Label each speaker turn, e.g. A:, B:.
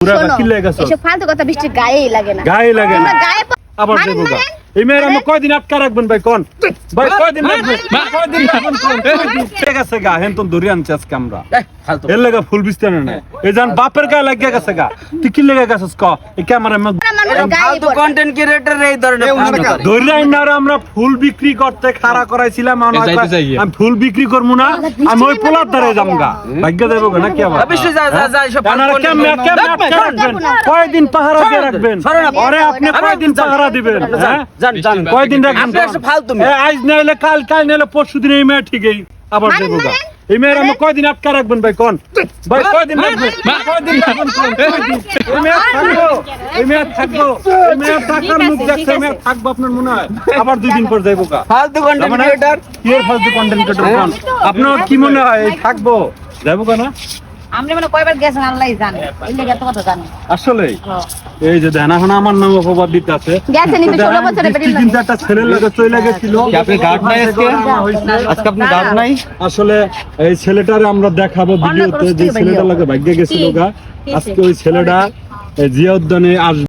A: ফালতু কথা বৃষ্টির গায়েই লাগে না।
B: আবার দেবো গা। এই মেয়ের আমি কয়দিন আটকা রাখবেন ভাই কোন? ভাই কয়দিন রাখবেন? কয়দিন রাখবেন কোন? ঠিক আছে গা, হেন তো ধরে আনছি আজকে আমরা। এর লাগা ফুল বিস্তার না। এই জান বাপের গায়ে লাগিয়ে গেছে গা। তুই কি লেগে গেছিস ক? এই ক্যামেরা মে
C: ফালতু কন্টেন্ট ক্রিয়েটর এই ধরনের
B: ধরে আইনারে আমরা ফুল বিক্রি করতে খাড়া করাইছিলাম। আমি ফুল বিক্রি করবো না, আমি ওই পোলার দ্বারে যামগা। ভাগ্য দেবো না কি আবার?
C: অবশ্যই যা যা যা সব
B: কয়দিন পাহারা দিয়ে রাখবেন? আরে আপনি কয়দিন পাহারা দিবেন? হ্যাঁ কয়দিন রাখবেন?
C: ফালতু
B: আজ নাইলে কাল, কাল নাইলে পরশু দিন এই মেয়ে ঠিকই আবার দেবো গা। এই মেয়ের আমি কয়দিন আটকা রাখবেন ভাই কোন? ভাই কয়দিন রাখবেন? কয়দিন রাখবেন কোন? এই মেয়ে থাকবো, এই মেয়ে থাকবো, এই মেয়ে টাকার মুখ দেখছে, এই মেয়ে থাকবো আপনার মনে হয়? আবার 2 দিন পর যাইবো গা।
C: ফালতু কন্টেন্ট ক্রিয়েটর
B: কি এর ফালতু কন্টেন্ট ক্রিয়েটর কোন? আপনার কি মনে হয় এই থাকবো? যাইবো গা না?
A: আমরা মানে কয়বার গেছেন আল্লাহই জানে। এই লাগা তো কথা জানি।
B: আসলে এই যে দেন এখন আমার নাম অপবাদ দিতে আছে।
A: গেছেন কিন্তু 16 বছরের বেটি
B: কিন্তু একটা ছেলের লাগে চলে গেছিল।
D: আপনি গার্ড নাই আজকে? আজকে আপনি গার্ড নাই?
B: আসলে এই ছেলেটারে আমরা দেখাবো ভিডিওতে যে ছেলেটার লাগে ভাগ্যে গেছিল গা। আজকে ওই ছেলেটা জিয়া উদ্যানে আসবে।